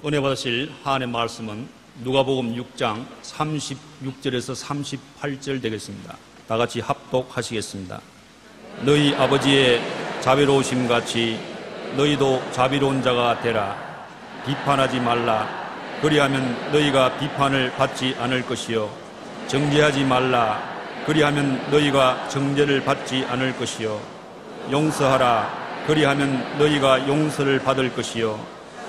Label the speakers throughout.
Speaker 1: 은혜 받으실 하나님의 말씀은 누가복음 6장 36절에서 38절 되겠습니다. 다 같이 합독하시겠습니다. 너희 아버지의 자비로우심 같이 너희도 자비로운 자가 되라. 비판하지 말라. 그리하면 너희가 비판을 받지 않을 것이요 정죄하지 말라. 그리하면 너희가 정죄를 받지 않을 것이요 용서하라. 그리하면 너희가 용서를 받을 것이요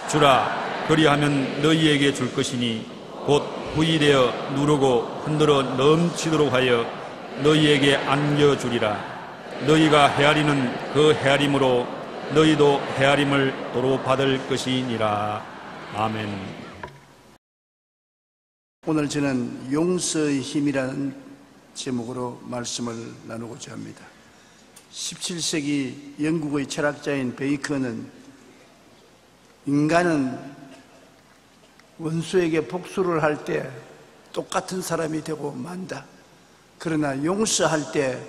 Speaker 1: 주라. 그리하면 너희에게 줄 것이니 곧 후이되어 누르고 흔들어 넘치도록 하여 너희에게 안겨주리라. 너희가 헤아리는 그 헤아림으로 너희도 헤아림을 도로 받을 것이니라. 아멘.
Speaker 2: 오늘 저는 용서의 힘이라는 제목으로 말씀을 나누고자 합니다. 17세기 영국의 철학자인 베이컨은 인간은 원수에게 복수를 할 때 똑같은 사람이 되고 만다. 그러나 용서할 때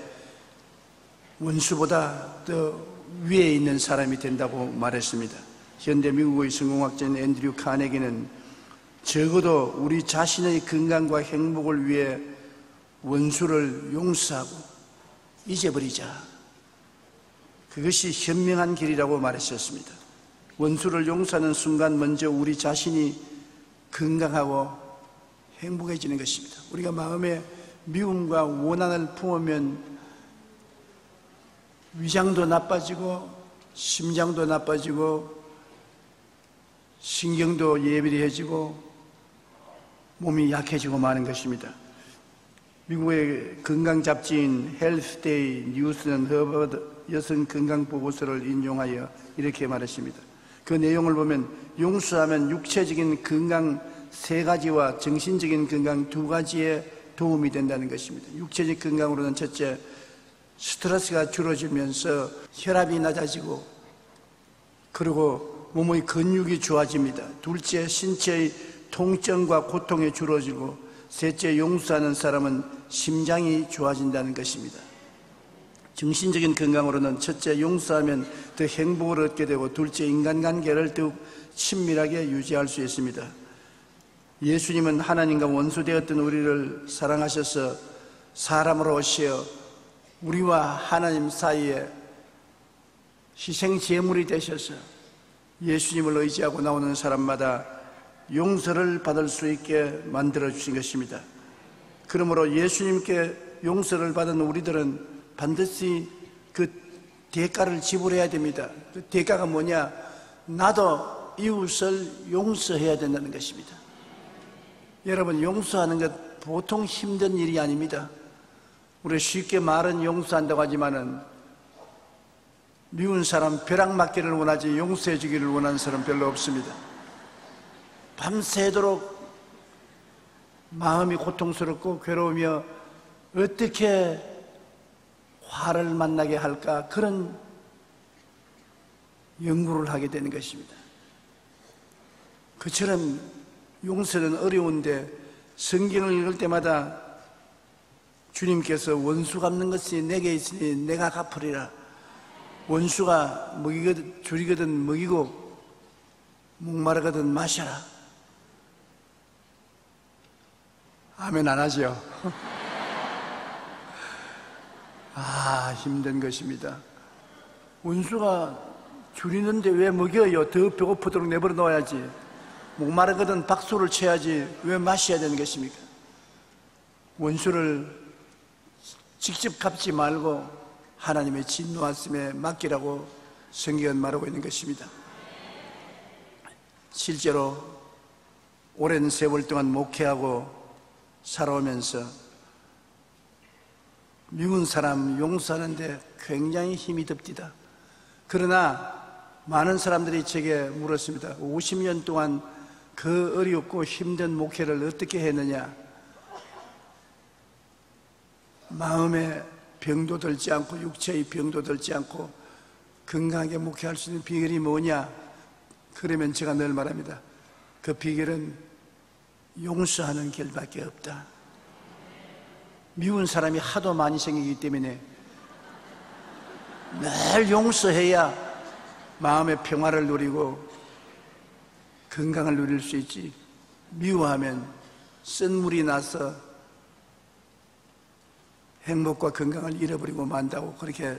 Speaker 2: 원수보다 더 위에 있는 사람이 된다고 말했습니다. 현대 미국의 성공학자인 앤드류 카네기는 적어도 우리 자신의 건강과 행복을 위해 원수를 용서하고 잊어버리자. 그것이 현명한 길이라고 말했었습니다. 원수를 용서하는 순간 먼저 우리 자신이 건강하고 행복해지는 것입니다. 우리가 마음에 미움과 원한을 품으면 위장도 나빠지고 심장도 나빠지고 신경도 예민해지고 몸이 약해지고 마는 것입니다. 미국의 건강 잡지인 헬스데이 뉴스는 허버드 여성 건강 보고서를 인용하여 이렇게 말했습니다. 그 내용을 보면 용서하면 육체적인 건강 3가지와 정신적인 건강 2가지에 도움이 된다는 것입니다. 육체적 건강으로는 첫째, 스트레스가 줄어들면서 혈압이 낮아지고 그리고 몸의 근육이 좋아집니다. 둘째, 신체의 통증과 고통이 줄어들고 셋째, 용서하는 사람은 심장이 좋아진다는 것입니다. 정신적인 건강으로는 첫째, 용서하면 더 행복을 얻게 되고 둘째, 인간관계를 더욱 친밀하게 유지할 수 있습니다. 예수님은 하나님과 원수되었던 우리를 사랑하셔서 사람으로 오시어 우리와 하나님 사이에 희생제물이 되셔서 예수님을 의지하고 나오는 사람마다 용서를 받을 수 있게 만들어 주신 것입니다. 그러므로 예수님께 용서를 받은 우리들은 반드시 그 대가를 지불해야 됩니다. 그 대가가 뭐냐? 나도 이웃을 용서해야 된다는 것입니다. 여러분, 용서하는 것 보통 힘든 일이 아닙니다. 우리 쉽게 말은 용서한다고 하지만은 미운 사람 벼락 맞기를 원하지 용서해 주기를 원하는 사람 별로 없습니다. 밤새도록 마음이 고통스럽고 괴로우며 어떻게 화를 만나게 할까, 그런 연구를 하게 되는 것입니다. 그처럼 용서는 어려운데 성경을 읽을 때마다 주님께서 원수 갚는 것이 내게 있으니 내가 갚으리라. 원수가 먹이거든 줄이거든 먹이고 목마르거든 마셔라. 아멘 안 하죠? 힘든 것입니다. 원수가 줄이는데 왜 먹여요? 더 배고프도록 내버려 놓아야지. 목마르거든 박수를 쳐야지 왜 마셔야 되는 것입니까? 원수를 직접 갚지 말고 하나님의 진노하심에 맡기라고 성경은 말하고 있는 것입니다. 실제로 오랜 세월 동안 목회하고 살아오면서 미운 사람 용서하는데 굉장히 힘이 듭디다. 그러나 많은 사람들이 제게 물었습니다. 50년 동안 그 어렵고 힘든 목회를 어떻게 했느냐? 마음의 병도 들지 않고 육체의 병도 들지 않고 건강하게 목회할 수 있는 비결이 뭐냐? 그러면 제가 늘 말합니다. 그 비결은 용서하는 길밖에 없다. 미운 사람이 하도 많이 생기기 때문에 늘 용서해야 마음의 평화를 누리고 건강을 누릴 수 있지. 미워하면 쓴물이 나서 행복과 건강을 잃어버리고 만다고 그렇게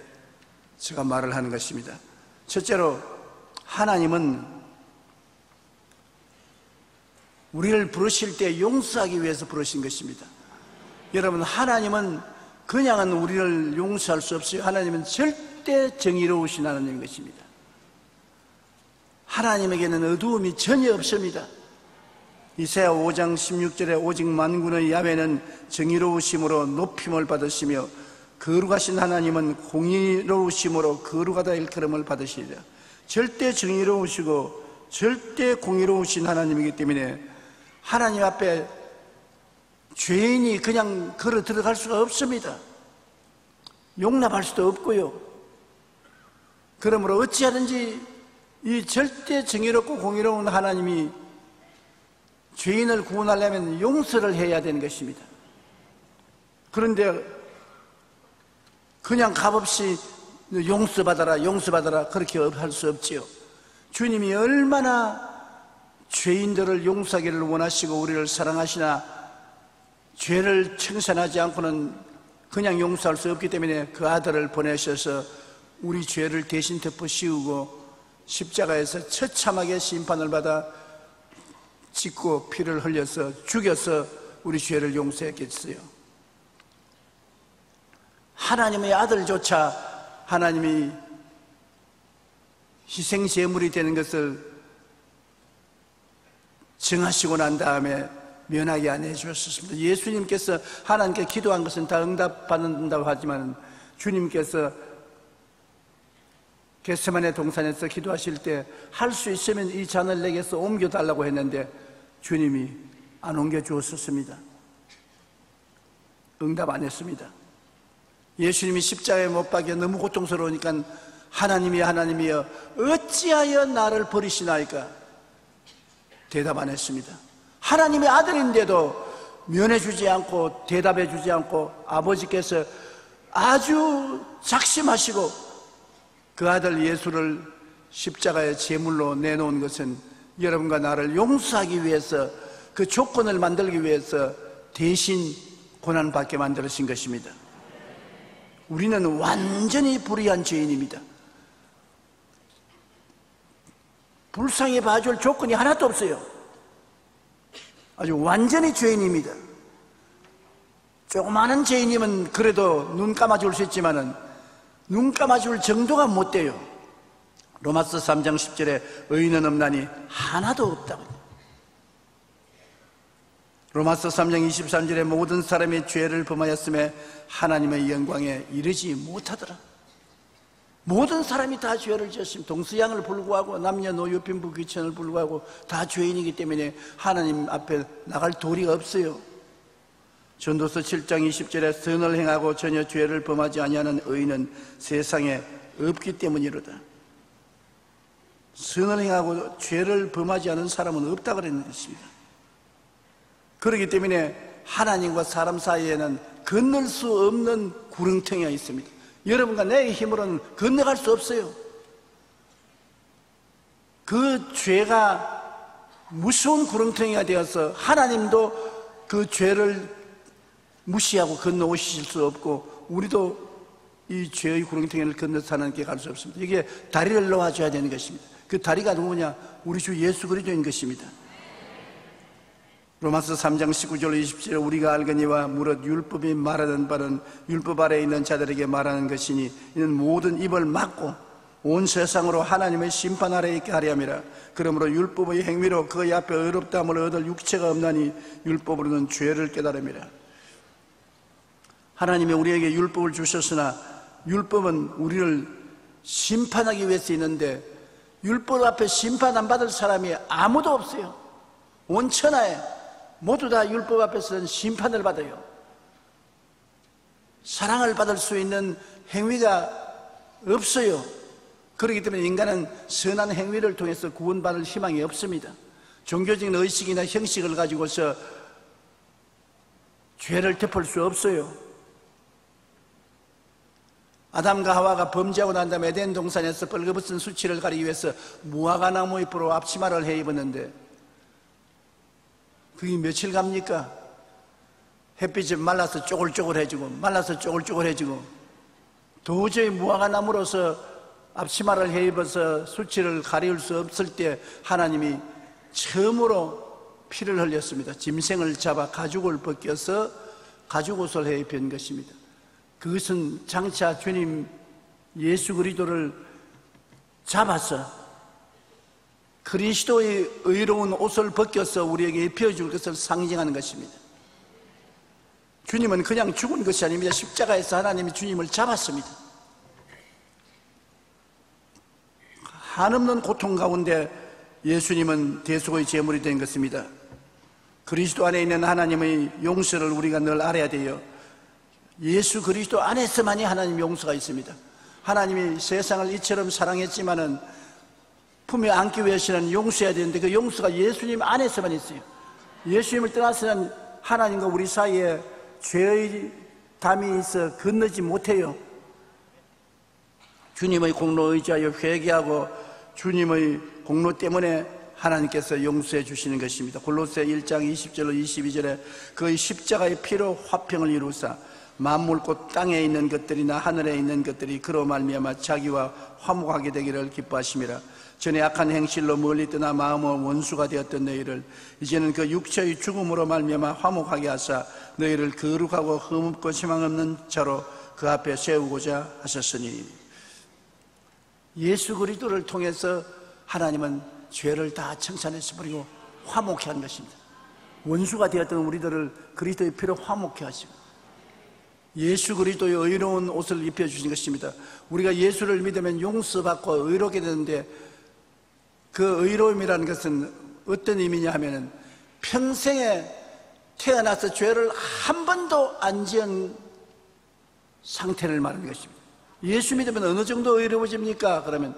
Speaker 2: 제가 말을 하는 것입니다. 첫째로, 하나님은 우리를 부르실 때 용서하기 위해서 부르신 것입니다. 여러분, 하나님은 그냥은 우리를 용서할 수 없어요. 하나님은 절대 정의로우신 하나님인 것입니다. 하나님에게는 어두움이 전혀 없습니다. 이사야 5장 16절에 오직 만군의 야훼는 정의로우심으로 높임을 받으시며 거룩하신 하나님은 공의로우심으로 거룩하다 일컬음을 받으시리라. 절대 정의로우시고 절대 공의로우신 하나님이기 때문에 하나님 앞에 죄인이 그냥 걸어 들어갈 수가 없습니다. 용납할 수도 없고요. 그러므로 어찌하든지 이 절대 정의롭고 공의로운 하나님이 죄인을 구원하려면 용서를 해야 되는 것입니다. 그런데 그냥 값없이 용서받아라 용서받아라 그렇게 할 수 없지요. 주님이 얼마나 죄인들을 용서하기를 원하시고 우리를 사랑하시나, 죄를 청산하지 않고는 그냥 용서할 수 없기 때문에 그 아들을 보내셔서 우리 죄를 대신 덮어 씌우고 십자가에서 처참하게 심판을 받아 짓고 피를 흘려서 죽여서 우리 죄를 용서했겠어요. 하나님의 아들조차 하나님이 희생제물이 되는 것을 정하시고 난 다음에 면하게 안 해주셨습니다. 예수님께서 하나님께 기도한 것은 다 응답받는다고 하지만 주님께서 겟세마네 동산에서 기도하실 때 할 수 있으면 이 잔을 내게서 옮겨달라고 했는데 주님이 안 옮겨주었습니다. 응답 안 했습니다. 예수님이 십자가에 못 박혀 너무 고통스러우니까 하나님이여 어찌하여 나를 버리시나이까? 대답 안 했습니다. 하나님의 아들인데도 면해주지 않고 대답해주지 않고 아버지께서 아주 작심하시고 그 아들 예수를 십자가의 제물로 내놓은 것은 여러분과 나를 용서하기 위해서, 그 조건을 만들기 위해서 대신 고난받게 만들어진 것입니다. 우리는 완전히 불의한 죄인입니다. 불쌍히 봐줄 조건이 하나도 없어요. 아주 완전히 죄인입니다. 조그마한 죄인이면 그래도 눈 감아줄 수 있지만은 눈 감아줄 정도가 못 돼요. 로마서 3장 10절에 의인은 없나니 하나도 없다고. 로마서 3장 23절에 모든 사람이 죄를 범하였음에 하나님의 영광에 이르지 못하더라. 모든 사람이 다 죄를 지었습니다. 동서양을 불구하고 남녀노소 빈부 귀천을 불구하고 다 죄인이기 때문에 하나님 앞에 나갈 도리가 없어요. 전도서 7장 20절에 선을 행하고 전혀 죄를 범하지 아니하는 의인은 세상에 없기 때문이로다. 선을 행하고 죄를 범하지 않은 사람은 없다 그랬는 것입니다. 그렇기 때문에 하나님과 사람 사이에는 건널 수 없는 구렁텅이가 있습니다. 여러분과 내 힘으로는 건너갈 수 없어요. 그 죄가 무서운 구렁텅이가 되어서 하나님도 그 죄를 무시하고 건너오실 수 없고 우리도 이 죄의 구렁텅이를 건너서 하나님께 갈 수 없습니다. 이게 다리를 놓아줘야 되는 것입니다. 그 다리가 누구냐? 우리 주 예수 그리스도인 것입니다. 로마서 3장 19절 20절에 우리가 알거니와 무릇 율법이 말하는 바는 율법 아래에 있는 자들에게 말하는 것이니 이는 모든 입을 막고 온 세상으로 하나님의 심판 아래에 있게 하려 함이라. 그러므로 율법의 행위로 그의 앞에 의롭다함을 얻을 육체가 없나니 율법으로는 죄를 깨달음이라. 하나님이 우리에게 율법을 주셨으나 율법은 우리를 심판하기 위해서 있는데 율법 앞에 심판 안 받을 사람이 아무도 없어요. 온 천하에 모두 다 율법 앞에서는 심판을 받아요. 사랑을 받을 수 있는 행위가 없어요. 그렇기 때문에 인간은 선한 행위를 통해서 구원받을 희망이 없습니다. 종교적인 의식이나 형식을 가지고서 죄를 덮을 수 없어요. 아담과 하와가 범죄하고 난 다음에 에덴 동산에서 벌거벗은 수치를 가리기 위해서 무화과나무 잎으로 앞치마를 해 입었는데 그게 며칠 갑니까? 햇빛이 말라서 쪼글쪼글해지고 말라서 쪼글쪼글해지고 도저히 무화과나무로서 앞치마를 해 입어서 수치를 가리울 수 없을 때 하나님이 처음으로 피를 흘렸습니다. 짐승을 잡아 가죽을 벗겨서 가죽옷을 해 입힌 것입니다. 그것은 장차 주님 예수 그리스도를 잡아서 그리스도의 의로운 옷을 벗겨서 우리에게 입혀줄 것을 상징하는 것입니다. 주님은 그냥 죽은 것이 아닙니다. 십자가에서 하나님이 주님을 잡았습니다. 한없는 고통 가운데 예수님은 대속의 제물이 된 것입니다. 그리스도 안에 있는 하나님의 용서를 우리가 늘 알아야 돼요. 예수 그리스도 안에서만이 하나님 용서가 있습니다. 하나님이 세상을 이처럼 사랑했지만은 품에 안기 위해서는 용서해야 되는데 그 용서가 예수님 안에서만 있어요. 예수님을 떠나서는 하나님과 우리 사이에 죄의 담이 있어 건너지 못해요. 주님의 공로 의지하여 회개하고 주님의 공로 때문에 하나님께서 용서해 주시는 것입니다. 골로새 1장 20절로 22절에 그의 십자가의 피로 화평을 이루사 만물 곧 땅에 있는 것들이나 하늘에 있는 것들이 그로 말미암아 자기와 화목하게 되기를 기뻐하심이라. 전에 악한 행실로 멀리 떠나 마음은 원수가 되었던 너희를 이제는 그 육체의 죽음으로 말미암아 화목하게 하사 너희를 거룩하고 흠없고 희망 없는 자로 그 앞에 세우고자 하셨으니. 예수 그리스도를 통해서 하나님은 죄를 다 청산해서 버리고 화목케 한 것입니다. 원수가 되었던 우리들을 그리스도의 피로 화목케 하시고 예수 그리스도의 의로운 옷을 입혀주신 것입니다. 우리가 예수를 믿으면 용서받고 의롭게 되는데 그 의로움이라는 것은 어떤 의미냐 하면은 평생에 태어나서 죄를 한 번도 안 지은 상태를 말하는 것입니다. 예수 믿으면 어느 정도 의로워집니까? 그러면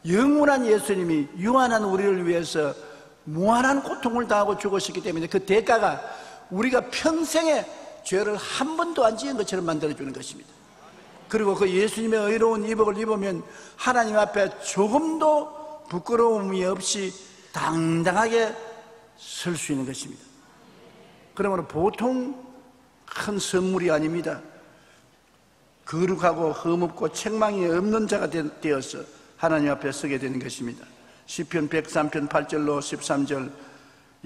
Speaker 2: 영원한 예수님이 유한한 우리를 위해서 무한한 고통을 당하고 죽으셨기 때문에 그 대가가 우리가 평생에 죄를 한 번도 안 지은 것처럼 만들어주는 것입니다. 그리고 그 예수님의 의로운 이복을 입으면 하나님 앞에 조금도 부끄러움이 없이 당당하게 설 수 있는 것입니다. 그러므로 보통 큰 선물이 아닙니다. 거룩하고 흠없고 책망이 없는 자가 되어서 하나님 앞에 서게 되는 것입니다. 시편 103편 8절로 13절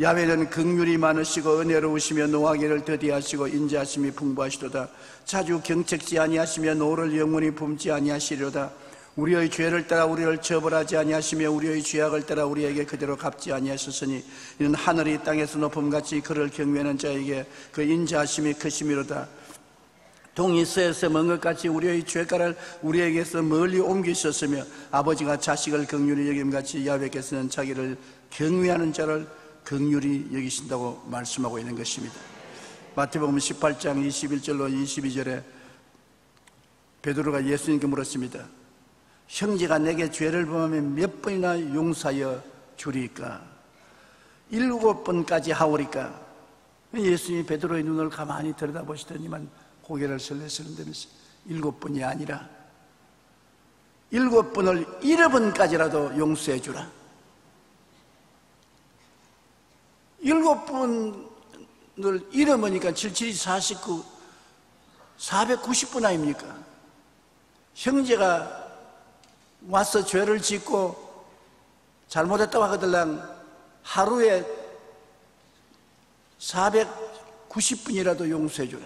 Speaker 2: 야훼는 긍휼이 많으시고 은혜로우시며 노하기를 더디하시고 인자하심이 풍부하시도다. 자주 경책지 아니하시며 노를 영원히 품지 아니하시려다. 우리의 죄를 따라 우리를 처벌하지 아니하시며 우리의 죄악을 따라 우리에게 그대로 갚지 아니하셨으니 이는 하늘이 땅에서 높음같이 그를 경외하는 자에게 그 인자하심이 크심이로다. 동이 서에서 먼 것 같이 우리의 죄가를 우리에게서 멀리 옮기셨으며 아버지가 자식을 긍휼히 여김같이 야훼께서는 자기를 경외하는 자를 긍휼히 여기신다고 말씀하고 있는 것입니다. 마태복음 18장 21절로 22절에 베드로가 예수님께 물었습니다. 형제가 내게 죄를 범하면 몇 번이나 용서하여 주리까? 7번까지 하오리까? 예수님이 베드로의 눈을 가만히 들여다보시더니만 고개를 설레설레면서 7번이 아니라 7번을 7번까지라도 용서해 주라. 7번을 잃어버리니까 77, 49, 490분 아닙니까? 형제가 와서 죄를 짓고 잘못했다고 하거들랑 하루에 490분이라도 용서해 주라.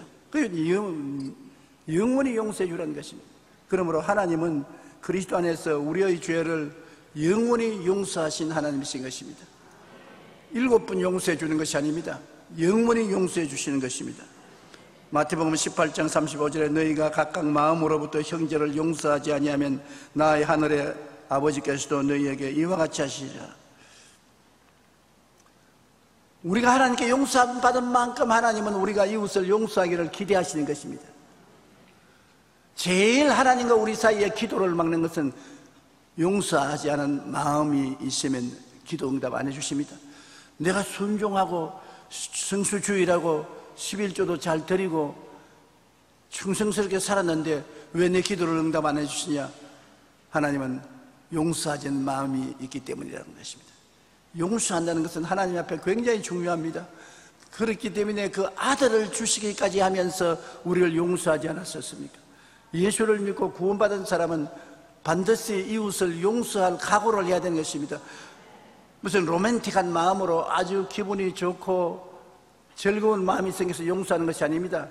Speaker 2: 영원히 용서해 주라는 것입니다. 그러므로 하나님은 그리스도 안에서 우리의 죄를 영원히 용서하신 하나님이신 것입니다. 7번 용서해 주는 것이 아닙니다. 영원히 용서해 주시는 것입니다. 마태복음 18장 35절에 너희가 각각 마음으로부터 형제를 용서하지 아니하면 나의 하늘의 아버지께서도 너희에게 이와 같이 하시리라. 우리가 하나님께 용서받은 만큼 하나님은 우리가 이웃을 용서하기를 기대하시는 것입니다. 제일 하나님과 우리 사이에 기도를 막는 것은 용서하지 않은 마음이 있으면 기도 응답 안 해주십니다. 내가 순종하고 성수주의라고 11조도 잘 드리고 충성스럽게 살았는데 왜 내 기도를 응답 안 해주시냐? 하나님은 용서하자는 마음이 있기 때문이라는 것입니다. 용서한다는 것은 하나님 앞에 굉장히 중요합니다. 그렇기 때문에 그 아들을 주시기까지 하면서 우리를 용서하지 않았었습니까? 예수를 믿고 구원받은 사람은 반드시 이웃을 용서할 각오를 해야 되는 것입니다. 무슨 로맨틱한 마음으로 아주 기분이 좋고 즐거운 마음이 생겨서 용서하는 것이 아닙니다.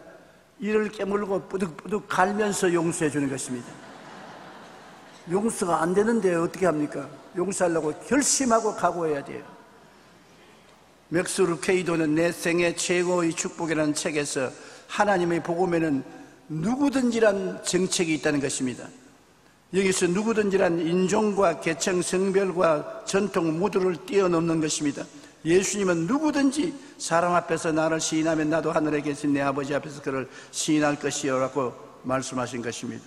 Speaker 2: 이를 깨물고 뿌득뿌득 갈면서 용서해 주는 것입니다. 용서가 안 되는데 어떻게 합니까? 용서하려고 결심하고 각오해야 돼요. 맥스 루케이도는 내 생애 최고의 축복이라는 책에서 하나님의 복음에는 누구든지란 정책이 있다는 것입니다. 여기서 누구든지란 인종과 계층, 성별과 전통 모두를 뛰어넘는 것입니다. 예수님은 누구든지 사람 앞에서 나를 시인하면 나도 하늘에 계신 내 아버지 앞에서 그를 시인할 것이요 라고 말씀하신 것입니다.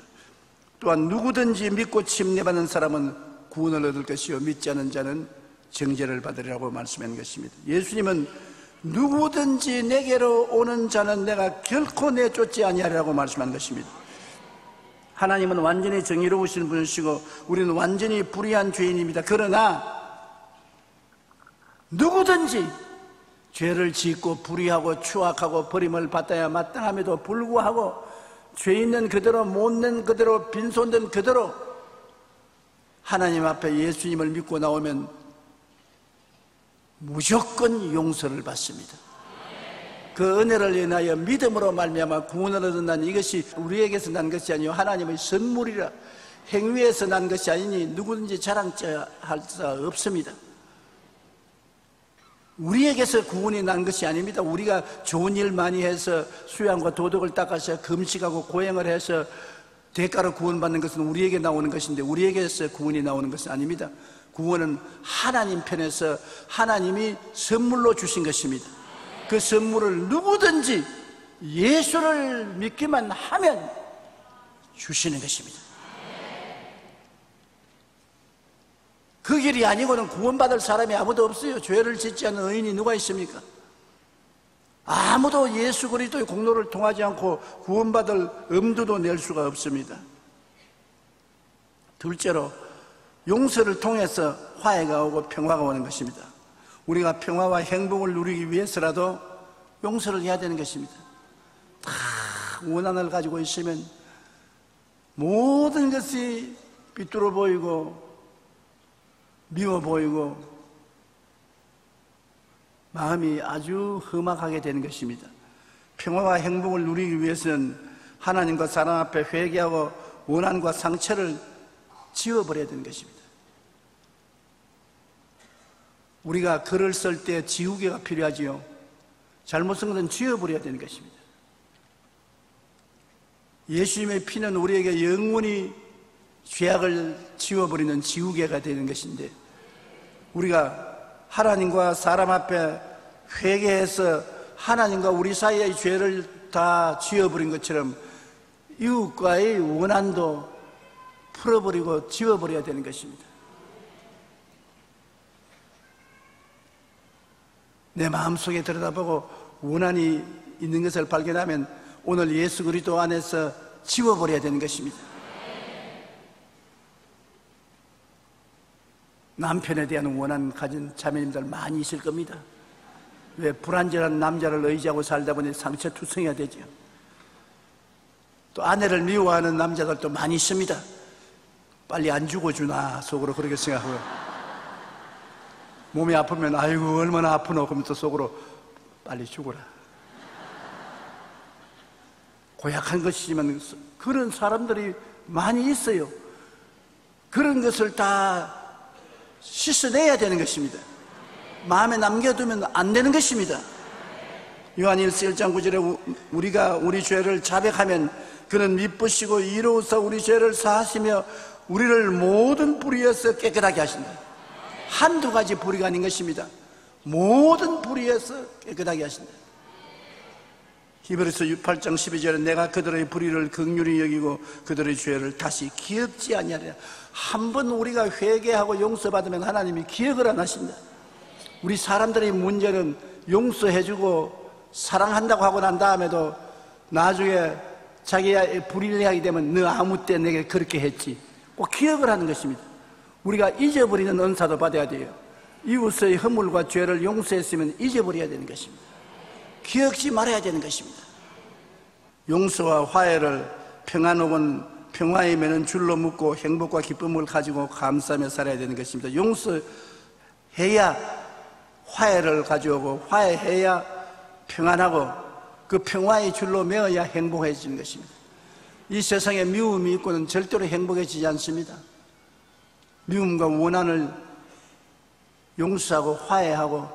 Speaker 2: 또한 누구든지 믿고 침례받는 사람은 구원을 얻을 것이요 믿지 않는 자는 정죄를 받으리라고 말씀한 것입니다. 예수님은 누구든지 내게로 오는 자는 내가 결코 내쫓지 아니하리라고 말씀한 것입니다. 하나님은 완전히 정의로우신 분이시고 우리는 완전히 불의한 죄인입니다. 그러나 누구든지 죄를 짓고 불의하고 추악하고 버림을 받아야 마땅함에도 불구하고 죄 있는 그대로 못된 그대로 빈손된 그대로 하나님 앞에 예수님을 믿고 나오면 무조건 용서를 받습니다. 그 은혜를 인하여 믿음으로 말미암아 구원을 얻는다는 이것이 우리에게서 난 것이 아니요 하나님의 선물이라. 행위에서 난 것이 아니니 누구든지 자랑할 수 없습니다. 우리에게서 구원이 난 것이 아닙니다. 우리가 좋은 일 많이 해서 수양과 도덕을 닦아서 금식하고 고행을 해서 대가로 구원받는 것은 우리에게 나오는 것인데 우리에게서 구원이 나오는 것은 아닙니다. 구원은 하나님 편에서 하나님이 선물로 주신 것입니다. 그 선물을 누구든지 예수를 믿기만 하면 주시는 것입니다. 그 길이 아니고는 구원받을 사람이 아무도 없어요. 죄를 짓지 않는 의인이 누가 있습니까? 아무도 예수 그리스도의 공로를 통하지 않고 구원받을 엄두도 낼 수가 없습니다. 둘째로 용서를 통해서 화해가 오고 평화가 오는 것입니다. 우리가 평화와 행복을 누리기 위해서라도 용서를 해야 되는 것입니다. 다 원한을 가지고 있으면 모든 것이 삐뚤어 보이고 미워 보이고 마음이 아주 험악하게 되는 것입니다. 평화와 행복을 누리기 위해서는 하나님과 사람 앞에 회개하고 원한과 상처를 지워버려야 되는 것입니다. 우리가 글을 쓸 때 지우개가 필요하지요. 잘못 쓴 것은 지워버려야 되는 것입니다. 예수님의 피는 우리에게 영원히 죄악을 지워버리는 지우개가 되는 것인데 우리가 하나님과 사람 앞에 회개해서 하나님과 우리 사이의 죄를 다 지워버린 것처럼 이웃과의 원한도 풀어버리고 지워버려야 되는 것입니다. 내 마음속에 들여다보고 원한이 있는 것을 발견하면 오늘 예수 그리스도 안에서 지워버려야 되는 것입니다. 남편에 대한 원한 가진 자매님들 많이 있을 겁니다. 왜 불안전한 남자를 의지하고 살다 보니 상처투성이가 되죠. 또 아내를 미워하는 남자들도 많이 있습니다. 빨리 안 죽어주나 속으로 그렇게 생각하고 몸이 아프면 아이고 얼마나 아프노 그러면서 속으로 빨리 죽어라. 고약한 것이지만 그런 사람들이 많이 있어요. 그런 것을 다 씻어내야 되는 것입니다. 마음에 남겨두면 안 되는 것입니다. 요한일서 1장 9절에 우리가 우리 죄를 자백하면 그는 미쁘시고 이로써 우리 죄를 사하시며 우리를 모든 불의에서 깨끗하게 하신다. 한두 가지 불의가 아닌 것입니다. 모든 불의에서 깨끗하게 하신다. 히브리서 8장 12절에 내가 그들의 불의를 긍휼히 여기고 그들의 죄를 다시 기억지 아니하리라. 한 번 우리가 회개하고 용서받으면 하나님이 기억을 안 하신다. 우리 사람들의 문제는 용서해주고 사랑한다고 하고 난 다음에도 나중에 자기가 불의하게 되면 너 아무 때 내게 그렇게 했지. 꼭 기억을 하는 것입니다. 우리가 잊어버리는 은사도 받아야 돼요. 이웃의 허물과 죄를 용서했으면 잊어버려야 되는 것입니다. 기억지 말아야 되는 것입니다. 용서와 화해를 평안 혹은 평화의 매는 줄로 묶고 행복과 기쁨을 가지고 감사하며 살아야 되는 것입니다. 용서해야 화해를 가져오고 화해해야 평안하고 그 평화의 줄로 매어야 행복해지는 것입니다. 이 세상에 미움이 있고는 절대로 행복해지지 않습니다. 미움과 원한을 용서하고 화해하고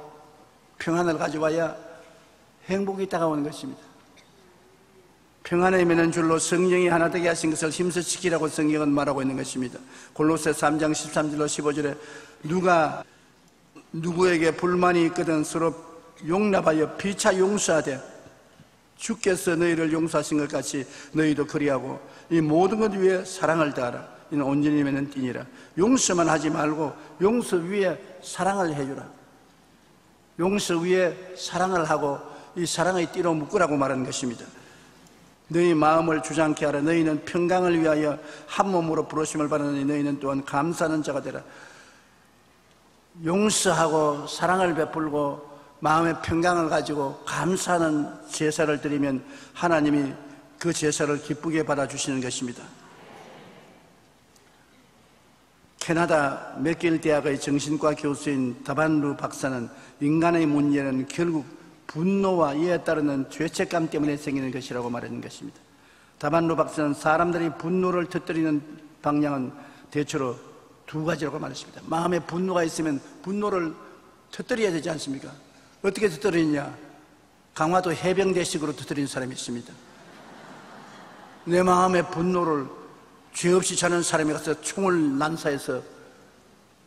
Speaker 2: 평안을 가져와야 행복이 다가오는 것입니다. 평안의 매는 줄로 성령이 하나 되게 하신 것을 힘써 지키라고 성경은 말하고 있는 것입니다. 골로새 3장 13절로 15절에 누가 누구에게 불만이 있거든 서로 용납하여 피차 용서하되 주께서 너희를 용서하신 것 같이 너희도 그리하고 이 모든 것 위에 사랑을 다하라. 이는 온전히 매는 띠니라. 용서만 하지 말고 용서 위에 사랑을 해주라. 용서 위에 사랑을 하고 이 사랑의 띠로 묶으라고 말하는 것입니다. 너희 마음을 주장케 하라. 너희는 평강을 위하여 한 몸으로 부르심을 받으니 너희는 또한 감사하는 자가 되라. 용서하고 사랑을 베풀고 마음의 평강을 가지고 감사하는 제사를 드리면 하나님이 그 제사를 기쁘게 받아주시는 것입니다. 캐나다 맥길 대학의 정신과 교수인 다반루 박사는 인간의 문제는 결국 분노와 이에 따르는 죄책감 때문에 생기는 것이라고 말하는 것입니다. 다반루 박사는 사람들이 분노를 터뜨리는 방향은 대체로 두 가지라고 말했습니다. 마음에 분노가 있으면 분노를 터뜨려야 되지 않습니까? 어떻게 터뜨리냐? 강화도 해병대식으로 터뜨리는 사람이 있습니다. 내 마음의 분노를 죄 없이 자는 사람이 가서 총을 난사해서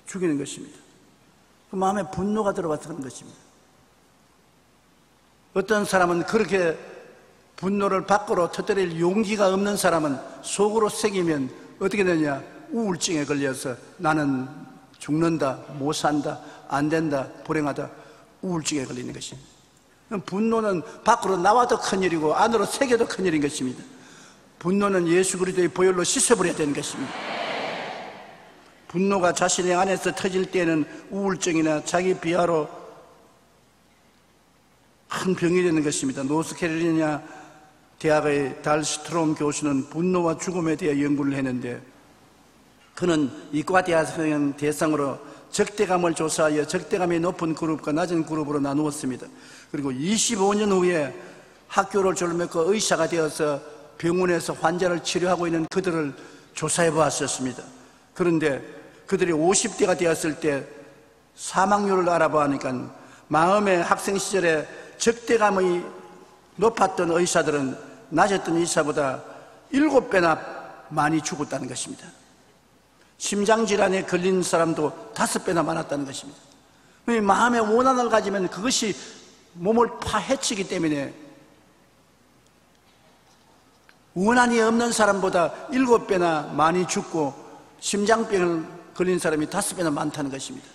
Speaker 2: 죽이는 것입니다. 그 마음에 분노가 들어와서 그런 것입니다. 어떤 사람은 그렇게 분노를 밖으로 터뜨릴 용기가 없는 사람은 속으로 새기면 어떻게 되냐? 우울증에 걸려서 나는 죽는다, 못 산다, 안 된다, 불행하다, 우울증에 걸리는 것입니다. 분노는 밖으로 나와도 큰일이고 안으로 새겨도 큰일인 것입니다. 분노는 예수 그리스도의 보혈로 씻어버려야 되는 것입니다. 분노가 자신의 안에서 터질 때는 우울증이나 자기 비하로 큰 병이 되는 것입니다. 노스캐롤라이나 대학의 달 스트롬 교수는 분노와 죽음에 대해 연구를 했는데 그는 이과 대학생 대상으로 적대감을 조사하여 적대감이 높은 그룹과 낮은 그룹으로 나누었습니다. 그리고 25년 후에 학교를 졸업했고 의사가 되어서 병원에서 환자를 치료하고 있는 그들을 조사해 보았었습니다. 그런데 그들이 50대가 되었을 때 사망률을 알아보니까 마음의 학생 시절에 적대감이 높았던 의사들은 낮았던 의사보다 7배나 많이 죽었다는 것입니다. 심장질환에 걸린 사람도 5배나 많았다는 것입니다. 마음의 원한을 가지면 그것이 몸을 파헤치기 때문에 원한이 없는 사람보다 7배나 많이 죽고 심장병을 걸린 사람이 5배나 많다는 것입니다.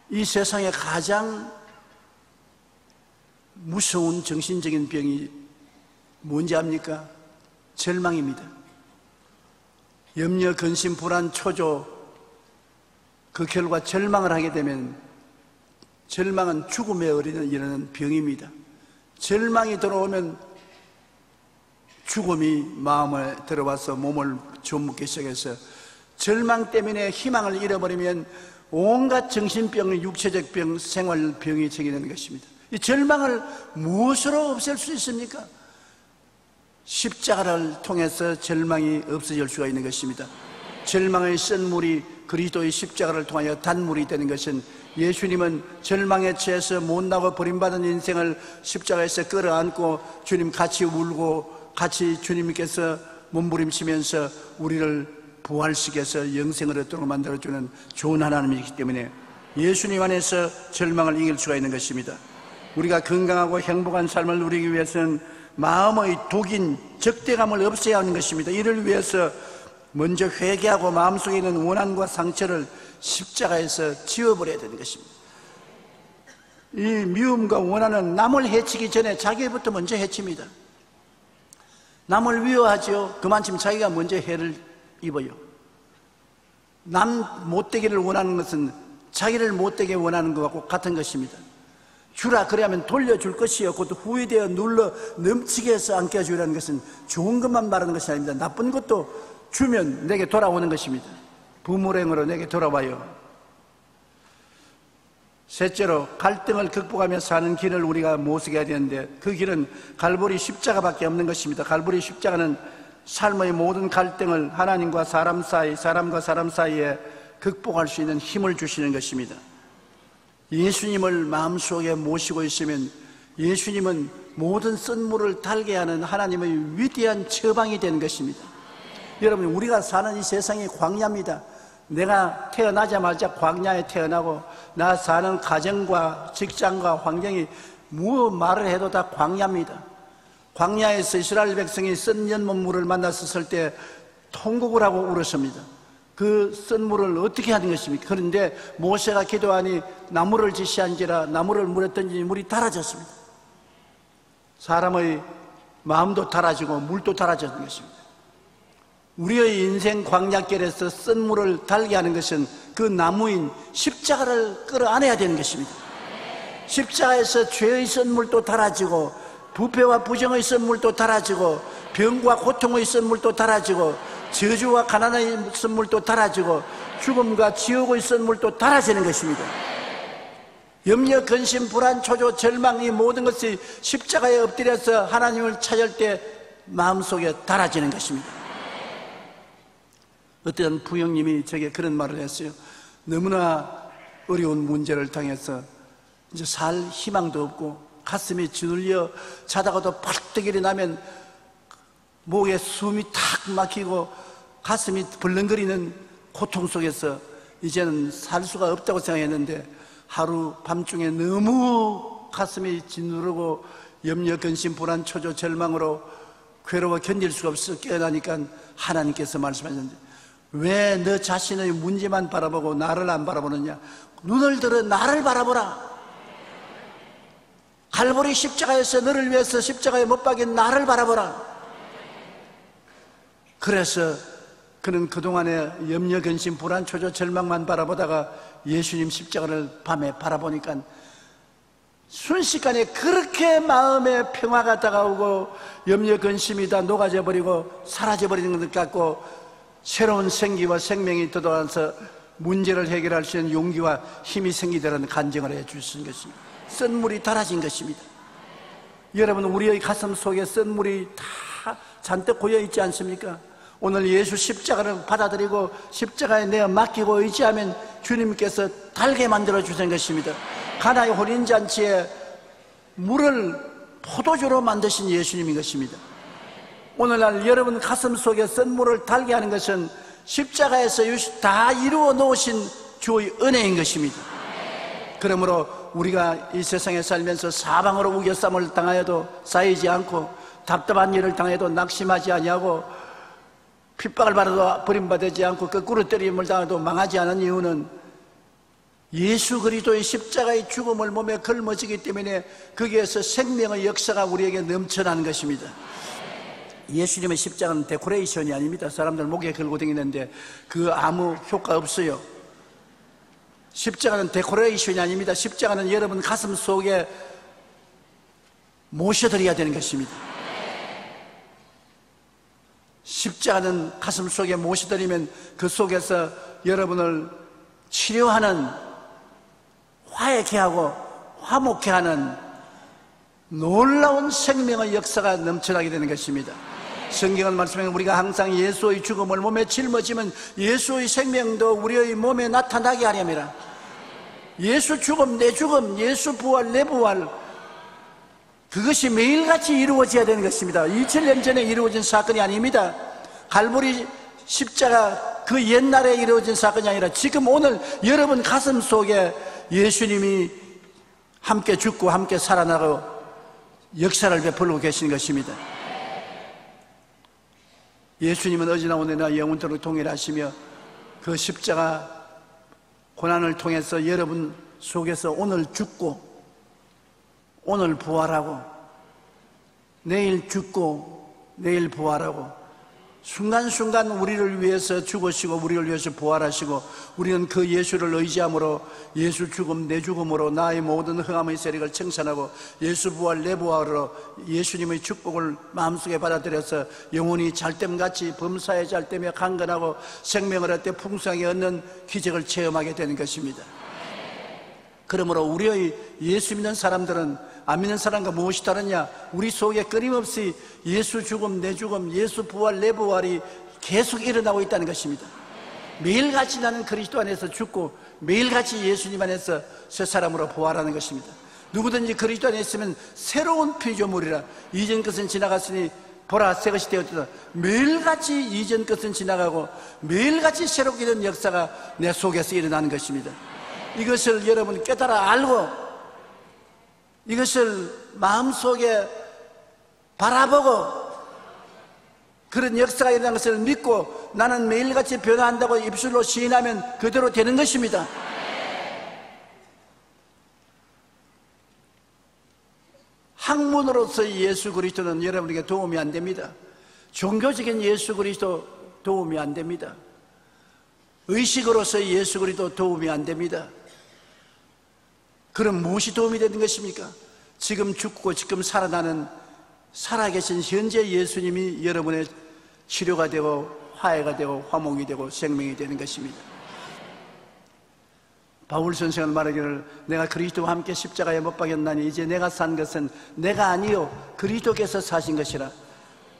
Speaker 2: 이 세상에 가장 무서운 정신적인 병이 뭔지 압니까? 절망입니다. 염려, 근심, 불안, 초조, 그 결과 절망을 하게 되면 절망은 죽음에 이르는 병입니다. 절망이 들어오면 죽음이 마음에 들어와서 몸을 좀묻기 시작해서 절망 때문에 희망을 잃어버리면 온갖 정신병, 육체적 병, 생활병이 생기는 것입니다. 이 절망을 무엇으로 없앨 수 있습니까? 십자가를 통해서 절망이 없어질 수가 있는 것입니다. 절망의 쓴물이 그리스도의 십자가를 통하여 단물이 되는 것은 예수님은 절망에 취해서 못나고 버림받은 인생을 십자가에서 끌어안고 주님 같이 울고 같이 주님께서 몸부림치면서 우리를 부활시켜서 영생을 얻도록 만들어주는 좋은 하나님이기 때문에 예수님 안에서 절망을 이길 수가 있는 것입니다. 우리가 건강하고 행복한 삶을 누리기 위해서는 마음의 독인 적대감을 없애야 하는 것입니다. 이를 위해서 먼저 회개하고 마음속에 있는 원한과 상처를 십자가에서 지워버려야 되는 것입니다. 이 미움과 원한은 남을 해치기 전에 자기부터 먼저 해칩니다. 남을 위로하지요. 그만큼 자기가 먼저 해를 입어요. 남 못되기를 원하는 것은 자기를 못되게 원하는 것과 같은 것입니다. 주라 그래야면 돌려줄 것이요 곧 후회되어 눌러 넘치게 해서 안겨주라는 것은 좋은 것만 말하는 것이 아닙니다. 나쁜 것도 주면 내게 돌아오는 것입니다. 부모랭으로 내게 돌아와요. 셋째로, 갈등을 극복하며 사는 길을 우리가 모색해야 되는데 그 길은 갈보리 십자가밖에 없는 것입니다. 갈보리 십자가는 삶의 모든 갈등을 하나님과 사람 사이, 사람과 사람 사이에 극복할 수 있는 힘을 주시는 것입니다. 예수님을 마음속에 모시고 있으면 예수님은 모든 쓴물을 달게 하는 하나님의 위대한 처방이 되는 것입니다. 여러분, 우리가 사는 이 세상이 광야입니다. 내가 태어나자마자 광야에 태어나고 나 사는 가정과 직장과 환경이 뭐 말을 해도 다 광야입니다. 광야에서 이스라엘 백성이 쓴 연못물을 만났을 때 통곡을 하고 울었습니다. 그 쓴 물을 어떻게 하는 것입니까? 그런데 모세가 기도하니 나무를 지시한지라 나무를 물에 던지니 물이 달아졌습니다. 사람의 마음도 달아지고 물도 달아지는 것입니다. 우리의 인생 광야길에서 쓴 물을 달게 하는 것은 그 나무인 십자가를 끌어안아야 되는 것입니다. 십자가에서 죄의 쓴 물도 달아지고 부패와 부정의 쓴 물도 달아지고 병과 고통의 쓴 물도 달아지고 저주와 가난의 쓴 물도 달아지고 죽음과 지옥의 쓴 물도 달아지는 것입니다. 염려, 근심, 불안, 초조, 절망 이 모든 것이 십자가에 엎드려서 하나님을 찾을 때 마음속에 달아지는 것입니다. 어떤 부형님이 제게 그런 말을 했어요. 너무나 어려운 문제를 당해서 이제 살 희망도 없고 가슴이 짓눌려 자다가도 벌떡 일어나면 목에 숨이 탁 막히고 가슴이 벌렁거리는 고통 속에서 이제는 살 수가 없다고 생각했는데 하루 밤중에 너무 가슴이 짓누르고 염려, 근심, 불안, 초조, 절망으로 괴로워 견딜 수가 없어 깨어나니까 하나님께서 말씀하셨는데 왜 너 자신의 문제만 바라보고 나를 안 바라보느냐? 눈을 들어 나를 바라보라. 갈보리 십자가에서 너를 위해서 십자가에 못 박인 나를 바라보라. 그래서 그는 그동안에 염려, 근심, 불안, 초조, 절망만 바라보다가 예수님 십자가를 밤에 바라보니까 순식간에 그렇게 마음에 평화가 다가오고 염려, 근심이 다 녹아져 버리고 사라져 버리는 것 같고 새로운 생기와 생명이 돋아와서 문제를 해결할 수 있는 용기와 힘이 생기더라는 간증을 해 주신 것입니다. 쓴 물이 달아진 것입니다. 여러분, 우리의 가슴 속에 쓴 물이 다 잔뜩 고여 있지 않습니까? 오늘 예수 십자가를 받아들이고 십자가에 내어 맡기고 의지하면 주님께서 달게 만들어 주신 것입니다. 가나의 혼인잔치에 물을 포도주로 만드신 예수님인 것입니다. 오늘날 여러분 가슴 속에 쓴 물을 달게 하는 것은 십자가에서 다 이루어 놓으신 주의 은혜인 것입니다. 그러므로 우리가 이 세상에 살면서 사방으로 우겨쌈을 당하여도 쌓이지 않고 답답한 일을 당해도 낙심하지 아니하고 핍박을 받아도 버림받지 않고 거꾸로 때림을 당해도 망하지 않은 이유는 예수 그리스도의 십자가의 죽음을 몸에 걸머지기 때문에 거기에서 생명의 역사가 우리에게 넘쳐나는 것입니다. 예수님의 십자가는 데코레이션이 아닙니다. 사람들 목에 걸고 다니는데 그 아무 효과 없어요. 십자가는 데코레이션이 아닙니다. 십자가는 여러분 가슴 속에 모셔드려야 되는 것입니다. 십자가는 가슴 속에 모셔드리면 그 속에서 여러분을 치료하는, 화해케 하고 화목케 하는 놀라운 생명의 역사가 넘쳐나게 되는 것입니다. 성경을 말씀하면 우리가 항상 예수의 죽음을 몸에 짊어지면 예수의 생명도 우리의 몸에 나타나게 하려니라. 예수 죽음, 내 죽음, 예수 부활, 내 부활, 그것이 매일같이 이루어져야 되는 것입니다. 2000년 전에 이루어진 사건이 아닙니다. 갈보리 십자가 그 옛날에 이루어진 사건이 아니라 지금 오늘 여러분 가슴 속에 예수님이 함께 죽고 함께 살아나고 역사를 베풀고 계시는 것입니다. 예수님은 어제나 오늘나 영원토록 동일하시며 그 십자가 고난을 통해서 여러분 속에서 오늘 죽고 오늘 부활하고 내일 죽고 내일 부활하고 순간순간 우리를 위해서 죽으시고 우리를 위해서 부활하시고 우리는 그 예수를 의지함으로 예수 죽음 내 죽음으로 나의 모든 흥함의 세력을 청산하고 예수 부활 내 부활로 예수님의 축복을 마음속에 받아들여서 영혼이 잘됨같이 범사에 잘되며 강건하고 생명을 얻되 풍성하게 얻는 기적을 체험하게 되는 것입니다. 그러므로 우리의 예수 믿는 사람들은 안 믿는 사람과 무엇이 다르냐? 우리 속에 끊임없이 예수 죽음 내 죽음, 예수 부활 내 부활이 계속 일어나고 있다는 것입니다. 매일같이 나는 그리스도 안에서 죽고 매일같이 예수님 안에서 새 사람으로 부활하는 것입니다. 누구든지 그리스도 안에 있으면 새로운 피조물이라. 이전 것은 지나갔으니 보라 새 것이 되었다. 매일같이 이전 것은 지나가고 매일같이 새롭게 된 역사가 내 속에서 일어나는 것입니다. 이것을 여러분 깨달아 알고 이것을 마음속에 바라보고 그런 역사가 일어나는 것을 믿고 나는 매일같이 변화한다고 입술로 시인하면 그대로 되는 것입니다. 학문으로서의 예수 그리스도는 여러분에게 도움이 안 됩니다. 종교적인 예수 그리스도 도움이 안 됩니다. 의식으로서의 예수 그리스도 도움이 안 됩니다. 그럼 무엇이 도움이 되는 것입니까? 지금 죽고 지금 살아나는 살아계신 현재 예수님이 여러분의 치료가 되고 화해가 되고 화목이 되고 생명이 되는 것입니다. 바울 선생은 말하기를 내가 그리스도와 함께 십자가에 못 박였나니 이제 내가 산 것은 내가 아니요 그리스도께서 사신 것이라.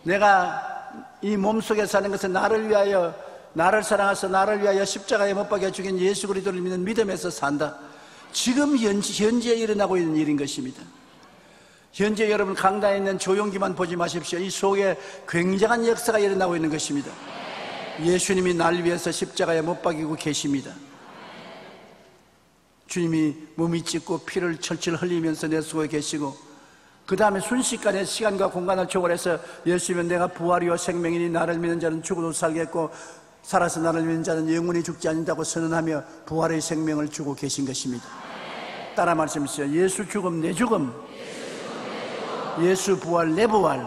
Speaker 2: 내가 이 몸속에 사는 것은 나를 위하여 나를 사랑하사 나를 위하여 십자가에 못 박여 죽인 예수 그리스도를 믿는 믿음에서 산다. 지금 현재 일어나고 있는 일인 것입니다. 현재 여러분 강단에 있는 조용기만 보지 마십시오. 이 속에 굉장한 역사가 일어나고 있는 것입니다. 예수님이 날 위해서 십자가에 못 박이고 계십니다. 주님이 몸이 찢고 피를 철철 흘리면서 내 속에 계시고 그 다음에 순식간에 시간과 공간을 초월해서 예수님은 내가 부활이요 생명이니 나를 믿는 자는 죽어도 살겠고 살아서 나를 믿는 자는 영원히 죽지 않는다고 선언하며 부활의 생명을 주고 계신 것입니다. 따라 말씀하시죠. 예수 죽음 내 죽음, 예수 부활 내 부활.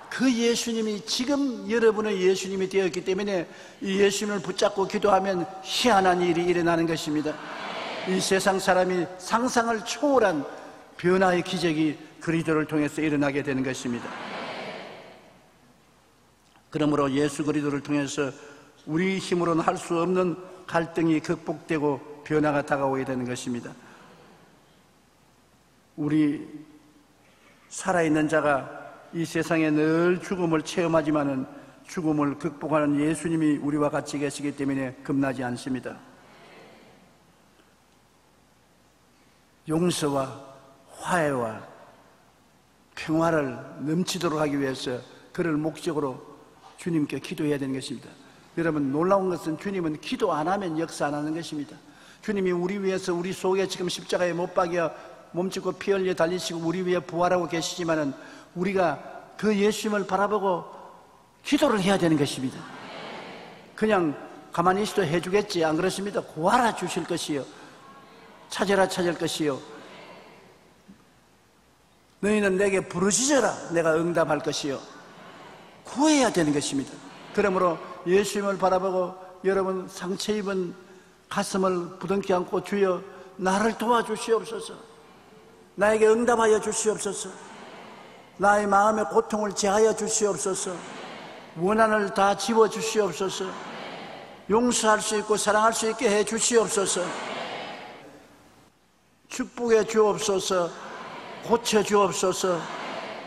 Speaker 2: 그 예수님이 지금 여러분의 예수님이 되었기 때문에 이 예수님을 붙잡고 기도하면 희한한 일이 일어나는 것입니다. 이 세상 사람이 상상을 초월한 변화의 기적이 그리스도를 통해서 일어나게 되는 것입니다. 그러므로 예수 그리스도를 통해서 우리 힘으로는 할 수 없는 갈등이 극복되고 변화가 다가오게 되는 것입니다. 우리 살아있는 자가 이 세상에 늘 죽음을 체험하지만은 죽음을 극복하는 예수님이 우리와 같이 계시기 때문에 겁나지 않습니다. 용서와 화해와 평화를 넘치도록 하기 위해서 그를 목적으로 주님께 기도해야 되는 것입니다. 여러분 놀라운 것은 주님은 기도 안 하면 역사 안 하는 것입니다. 주님이 우리 위해서 우리 속에 지금 십자가에 못 박여 몸짓고 피 흘려 달리시고 우리 위해 부활하고 계시지만은 우리가 그 예수님을 바라보고 기도를 해야 되는 것입니다. 그냥 가만히 있어도 해주겠지 안 그렇습니다. 구하라 주실 것이요 찾으라 찾을 것이요 너희는 내게 부르짖어라 내가 응답할 것이요 구해야 되는 것입니다. 그러므로 예수님을 바라보고 여러분 상처 입은 가슴을 부둥켜 안고 주여 나를 도와주시옵소서, 나에게 응답하여 주시옵소서, 나의 마음의 고통을 제하여 주시옵소서, 원한을 다 지워주시옵소서, 용서할 수 있고 사랑할 수 있게 해 주시옵소서, 축복해 주옵소서, 고쳐 주옵소서.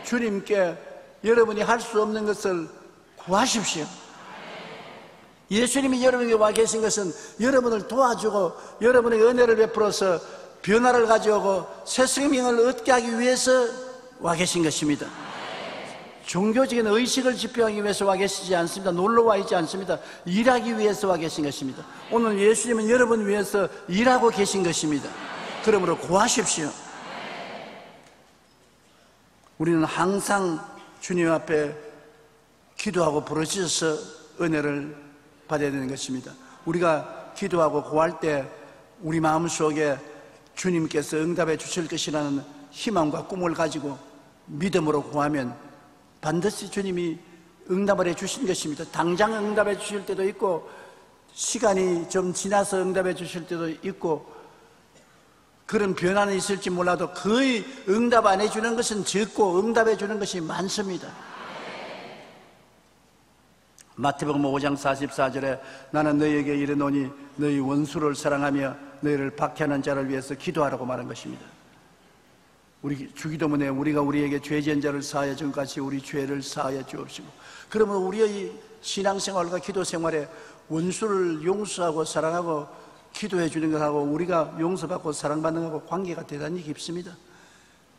Speaker 2: 주님께 여러분이 할 수 없는 것을 구하십시오. 예수님이 여러분에게 와 계신 것은 여러분을 도와주고 여러분에게 은혜를 베풀어서 변화를 가져오고 새 생명을 얻게 하기 위해서 와 계신 것입니다. 종교적인 의식을 집행하기 위해서 와 계시지 않습니다. 놀러 와 있지 않습니다. 일하기 위해서 와 계신 것입니다. 오늘 예수님은 여러분 위해서 일하고 계신 것입니다. 그러므로 구하십시오. 우리는 항상 주님 앞에 기도하고 부르짖어서 은혜를 받아야 되는 것입니다. 우리가 기도하고 구할 때 우리 마음속에 주님께서 응답해 주실 것이라는 희망과 꿈을 가지고 믿음으로 구하면 반드시 주님이 응답을 해 주신 것입니다. 당장 응답해 주실 때도 있고 시간이 좀 지나서 응답해 주실 때도 있고 그런 변화는 있을지 몰라도 거의 응답 안 해주는 것은 적고 응답해 주는 것이 많습니다. 마태복음 5장 44절에 나는 너희에게 이르노니 너희 원수를 사랑하며 너희를 박해하는 자를 위해서 기도하라고 말한 것입니다. 우리 주기도문에 우리가 우리에게 죄 지은 자를 사하여 준 같이 우리 죄를 사하여 주옵시고, 그러면 우리의 신앙생활과 기도생활에 원수를 용서하고 사랑하고 기도해 주는 것하고 우리가 용서받고 사랑받는 것하고 관계가 대단히 깊습니다.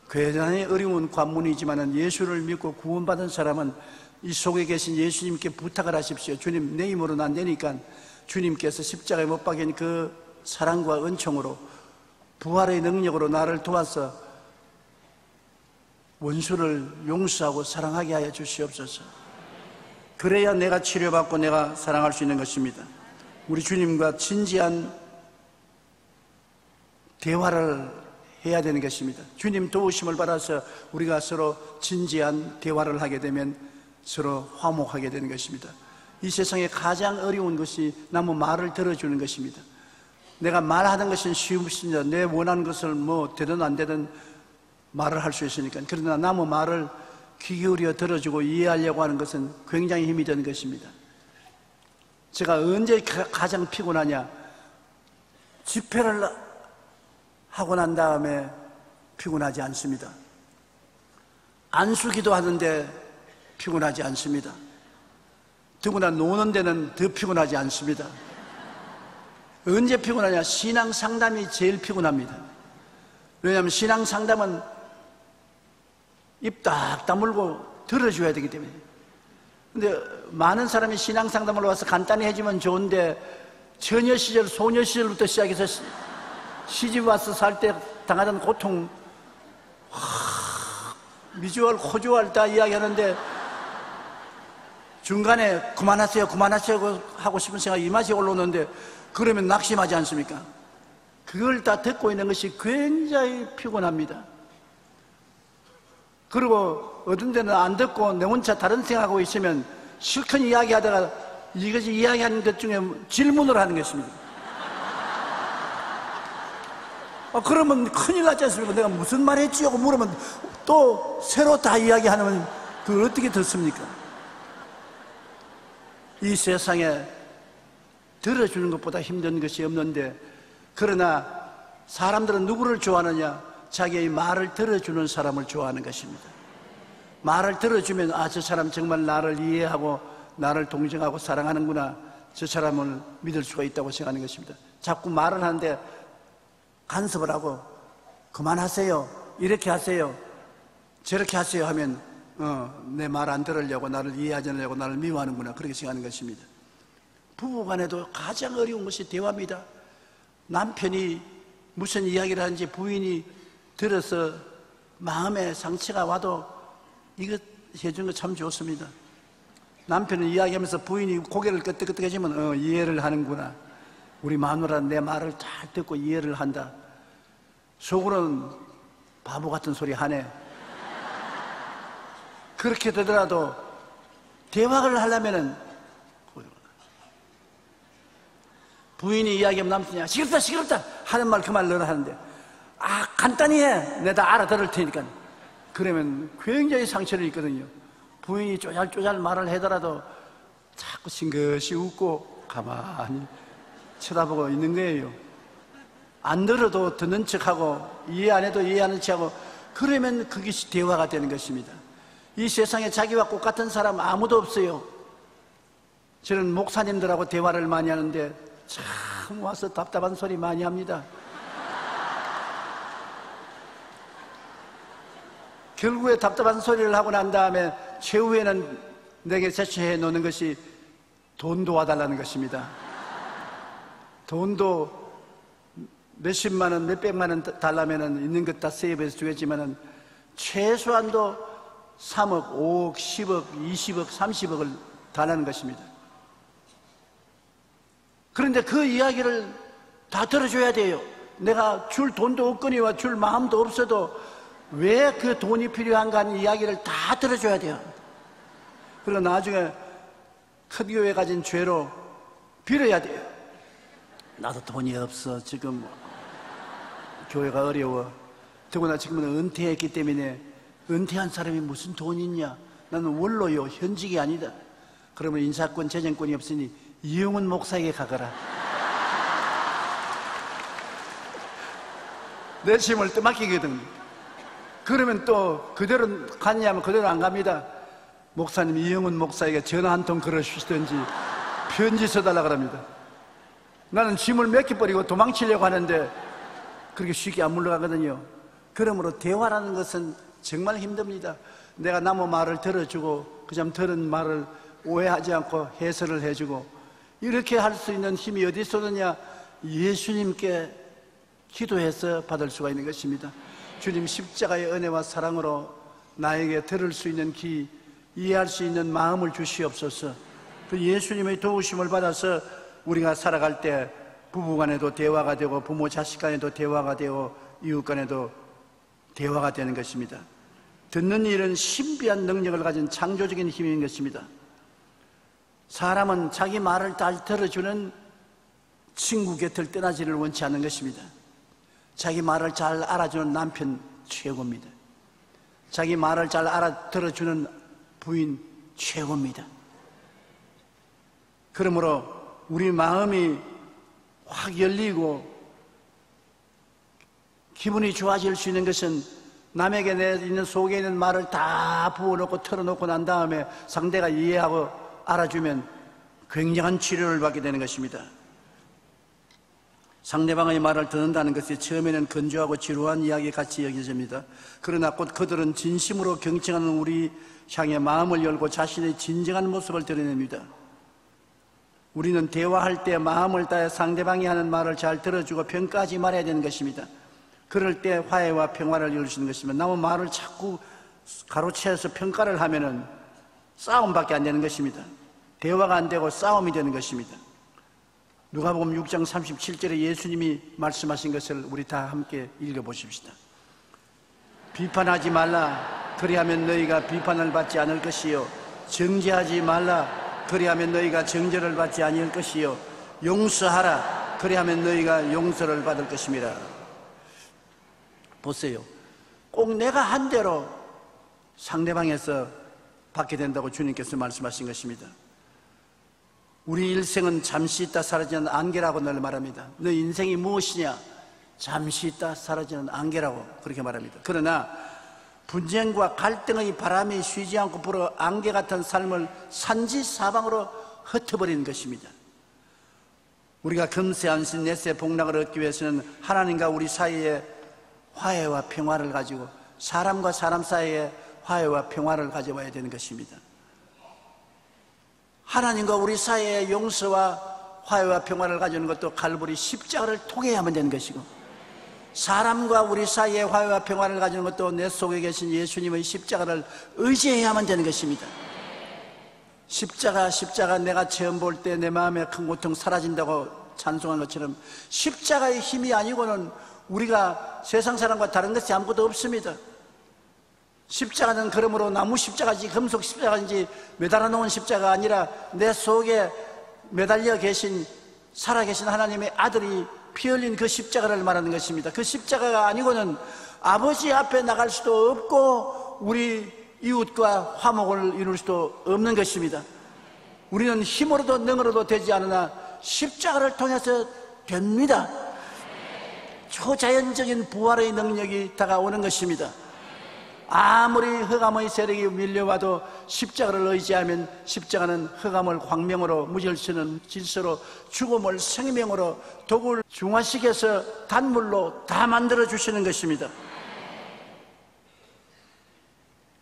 Speaker 2: 굉장히 어려운 관문이지만 예수를 믿고 구원받은 사람은 이 속에 계신 예수님께 부탁을 하십시오. 주님, 내 힘으로는 안 되니까 주님께서 십자가에 못 박인 그 사랑과 은총으로 부활의 능력으로 나를 도와서 원수를 용서하고 사랑하게 하여 주시옵소서. 그래야 내가 치료받고 내가 사랑할 수 있는 것입니다. 우리 주님과 진지한 대화를 해야 되는 것입니다. 주님 도우심을 받아서 우리가 서로 진지한 대화를 하게 되면 서로 화목하게 되는 것입니다. 이 세상에 가장 어려운 것이 남의 말을 들어주는 것입니다. 내가 말하는 것은 쉬웁니다. 내 원하는 것을 뭐 되든 안 되든 말을 할 수 있으니까. 그러나 남의 말을 귀 기울여 들어주고 이해하려고 하는 것은 굉장히 힘이 드는 것입니다. 제가 언제 가장 피곤하냐? 집회를 하고 난 다음에 피곤하지 않습니다. 안수기도 하는데 피곤하지 않습니다. 더구나 노는 데는 더 피곤하지 않습니다. 언제 피곤하냐? 신앙 상담이 제일 피곤합니다. 왜냐하면 신앙 상담은 입 딱 다물고 들어줘야 되기 때문에. 근데 많은 사람이 신앙 상담을 와서 간단히 해주면 좋은데 처녀 시절, 소녀 시절부터 시작해서 시집 와서 살 때 당하던 고통, 미주알, 호주알 다 이야기하는데 중간에 그만하세요, 그만하세요 하고 싶은 생각이 이 맛이 올라오는데 그러면 낙심하지 않습니까? 그걸 다 듣고 있는 것이 굉장히 피곤합니다. 그리고 어떤 데는 안 듣고 내 혼자 다른 생각하고 있으면 실컷 이야기하다가 이것이 이야기하는 것 중에 질문을 하는 것입니다. 그러면 큰일 났지 않습니까? 내가 무슨 말 했지? 하고 물으면 또 새로 다 이야기하면 그걸 어떻게 듣습니까? 이 세상에 들어주는 것보다 힘든 것이 없는데, 그러나 사람들은 누구를 좋아하느냐? 자기의 말을 들어주는 사람을 좋아하는 것입니다. 말을 들어주면 저 사람 정말 나를 이해하고 나를 동정하고 사랑하는구나, 저 사람을 믿을 수가 있다고 생각하는 것입니다. 자꾸 말을 하는데 간섭을 하고 그만하세요, 이렇게 하세요, 저렇게 하세요 하면 내 말 안 들으려고, 나를 이해하지 않으려고 나를 미워하는구나, 그렇게 생각하는 것입니다. 부부간에도 가장 어려운 것이 대화입니다. 남편이 무슨 이야기를 하는지 부인이 들어서 마음에 상처가 와도 이거 해주는 거 참 좋습니다. 남편은 이야기하면서 부인이 고개를 끄덕끄덕 해주면 이해를 하는구나, 우리 마누라는 내 말을 잘 듣고 이해를 한다. 속으로는 바보 같은 소리 하네. 그렇게 되더라도 대화를 하려면은 부인이 이야기하면 남편이 시끄럽다 시끄럽다 하는 말 그 말 너는 하는데 간단히 해, 내가 다 알아들을 테니까. 그러면 굉장히 상처를 입거든요. 부인이 쪼잘쪼잘 말을 하더라도 자꾸 싱긋이 웃고 가만히 쳐다보고 있는 거예요. 안 들어도 듣는 척하고 이해 안 해도 이해하는 척하고, 그러면 그것이 대화가 되는 것입니다. 이 세상에 자기와 똑같은 사람 아무도 없어요. 저는 목사님들하고 대화를 많이 하는데 참 와서 답답한 소리 많이 합니다. 결국에 답답한 소리를 하고 난 다음에 최후에는 내게 제시해 놓는 것이 돈 도와달라는 것입니다. 돈도 몇십만 원, 몇백만 원 달라면 있는 것 다 세입해서 주겠지만은 최소한도 3억, 5억, 10억, 20억, 30억을 달라는 것입니다. 그런데 그 이야기를 다 들어줘야 돼요. 내가 줄 돈도 없거니와 줄 마음도 없어도 왜 그 돈이 필요한가 하는 이야기를 다 들어줘야 돼요. 그리고 나중에 큰 교회 가진 죄로 빌어야 돼요. 나도 돈이 없어. 지금 교회가 어려워. 더구나 지금은 은퇴했기 때문에 은퇴한 사람이 무슨 돈이 있냐? 나는 원로요, 현직이 아니다. 그러면 인사권, 재정권이 없으니 이용훈 목사에게 가거라. 내 짐을 떠맡기거든. 그러면 또 그대로 갔냐면 그대로 안 갑니다. 목사님 이영훈 목사에게 전화 한 통 걸어주시든지 편지 써달라 그럽니다. 나는 짐을 맡겨버리고 도망치려고 하는데 그렇게 쉽게 안 물러가거든요. 그러므로 대화라는 것은 정말 힘듭니다. 내가 남의 말을 들어주고 그냥 들은 말을 오해하지 않고 해설을 해주고 이렇게 할 수 있는 힘이 어디서 오느냐? 예수님께 기도해서 받을 수가 있는 것입니다. 주님 십자가의 은혜와 사랑으로 나에게 들을 수 있는 귀, 이해할 수 있는 마음을 주시옵소서. 그 예수님의 도우심을 받아서 우리가 살아갈 때 부부간에도 대화가 되고 부모 자식 간에도 대화가 되고 이웃 간에도 대화가 되는 것입니다. 듣는 일은 신비한 능력을 가진 창조적인 힘인 것입니다. 사람은 자기 말을 잘 들어주는 친구 곁을 떠나지를 원치 않는 것입니다. 자기 말을 잘 알아주는 남편 최고입니다. 자기 말을 잘 알아들어주는 부인 최고입니다. 그러므로 우리 마음이 확 열리고 기분이 좋아질 수 있는 것은 남에게 내 있는 속에 있는 말을 다 부어놓고 털어놓고 난 다음에 상대가 이해하고 알아주면 굉장한 치료를 받게 되는 것입니다. 상대방의 말을 듣는다는 것이 처음에는 건조하고 지루한 이야기 같이 여겨집니다. 그러나 곧 그들은 진심으로 경청하는 우리 향해 마음을 열고 자신의 진정한 모습을 드러냅니다. 우리는 대화할 때 마음을 다해 상대방이 하는 말을 잘 들어주고 평가하지 말아야 되는 것입니다. 그럴 때 화해와 평화를 이룰 수 있는 것입니다. 남의 말을 자꾸 가로채서 평가를 하면은 싸움밖에 안 되는 것입니다. 대화가 안 되고 싸움이 되는 것입니다. 누가복음 6장 37절에 예수님이 말씀하신 것을 우리 다 함께 읽어보십시다. 비판하지 말라. 그리하면 너희가 비판을 받지 않을 것이요. 정죄하지 말라. 그리하면 너희가 정죄를 받지 아니할 것이요. 용서하라. 그리하면 너희가 용서를 받을 것임이라. 보세요. 꼭 내가 한 대로 상대방에서 받게 된다고 주님께서 말씀하신 것입니다. 우리 일생은 잠시 있다 사라지는 안개라고 늘 말합니다. 너 인생이 무엇이냐? 잠시 있다 사라지는 안개라고 그렇게 말합니다. 그러나 분쟁과 갈등의 바람이 쉬지 않고 불어 안개 같은 삶을 산지사방으로 흩어버리는 것입니다. 우리가 금세 안심 내세 복락을 얻기 위해서는 하나님과 우리 사이에 화해와 평화를 가지고 사람과 사람 사이에 화해와 평화를 가져와야 되는 것입니다. 하나님과 우리 사이에 용서와 화해와 평화를 가져오는 것도 갈보리 십자가를 통해야만 되는 것이고, 사람과 우리 사이에 화해와 평화를 가지는 것도 내 속에 계신 예수님의 십자가를 의지해야만 되는 것입니다. 십자가 내가 처음 볼 때 내 마음의 큰 고통 사라진다고 찬송한 것처럼 십자가의 힘이 아니고는 우리가 세상 사람과 다른 것이 아무것도 없습니다. 십자가는 그러므로 나무 십자가인지 금속 십자가인지 매달아 놓은 십자가 아니라 내 속에 매달려 계신 살아계신 하나님의 아들이 피 흘린 그 십자가를 말하는 것입니다. 그 십자가가 아니고는 아버지 앞에 나갈 수도 없고 우리 이웃과 화목을 이룰 수도 없는 것입니다. 우리는 힘으로도 능으로도 되지 않으나 십자가를 통해서 됩니다. 초자연적인 부활의 능력이 다가오는 것입니다. 아무리 흑암의 세력이 밀려와도 십자가를 의지하면 십자가는 흑암을 광명으로, 무질서는 질서로, 죽음을 생명으로, 독을 중화시켜서 단물로 다 만들어 주시는 것입니다.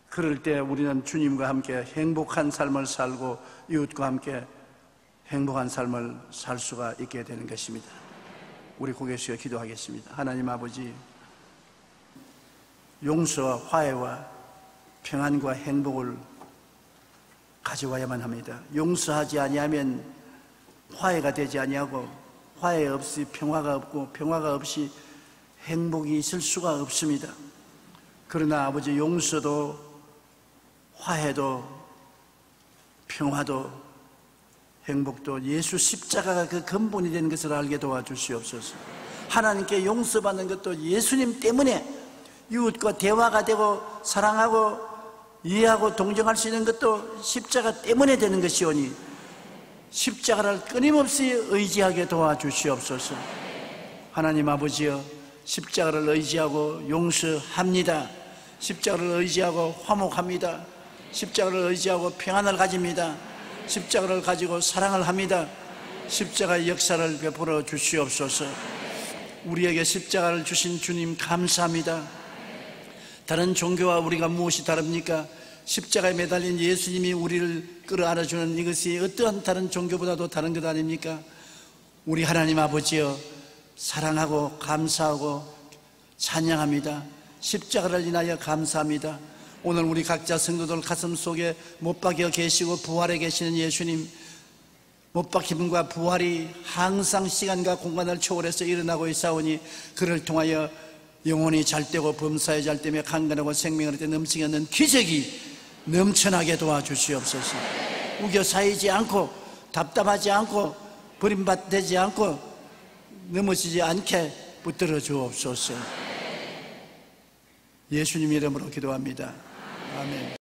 Speaker 2: 그럴 때 우리는 주님과 함께 행복한 삶을 살고 이웃과 함께 행복한 삶을 살 수가 있게 되는 것입니다. 우리 고개 숙여 기도하겠습니다. 하나님 아버지, 용서와 화해와 평안과 행복을 가져와야만 합니다. 용서하지 아니하면 화해가 되지 아니하고, 화해 없이 평화가 없고, 평화가 없이 행복이 있을 수가 없습니다. 그러나 아버지, 용서도 화해도 평화도 행복도 예수 십자가가 그 근본이 되는 것을 알게 도와주시옵소서. 하나님께 용서받는 것도 예수님 때문에 이웃과 대화가 되고 사랑하고 이해하고 동정할 수 있는 것도 십자가 때문에 되는 것이오니 십자가를 끊임없이 의지하게 도와주시옵소서. 하나님 아버지여, 십자가를 의지하고 용서합니다. 십자가를 의지하고 화목합니다. 십자가를 의지하고 평안을 가집니다. 십자가를 가지고 사랑을 합니다. 십자가의 역사를 베풀어 주시옵소서. 우리에게 십자가를 주신 주님 감사합니다. 다른 종교와 우리가 무엇이 다릅니까? 십자가에 매달린 예수님이 우리를 끌어안아주는 이것이 어떠한 다른 종교보다도 다른 것 아닙니까? 우리 하나님 아버지여, 사랑하고 감사하고 찬양합니다. 십자가를 인하여 감사합니다. 오늘 우리 각자 성도들 가슴 속에 못 박혀 계시고 부활해 계시는 예수님, 못 박힘과 부활이 항상 시간과 공간을 초월해서 일어나고 있사오니 그를 통하여 영혼이 잘되고 범사에 잘되며 강건하고 생명을 얻게 넘치게 하는 기적이 넘쳐나게 도와주시옵소서. 우겨 쌓이지 않고 답답하지 않고 버림받지 않고 넘어지지 않게 붙들어 주옵소서. 예수님 이름으로 기도합니다. 아멘.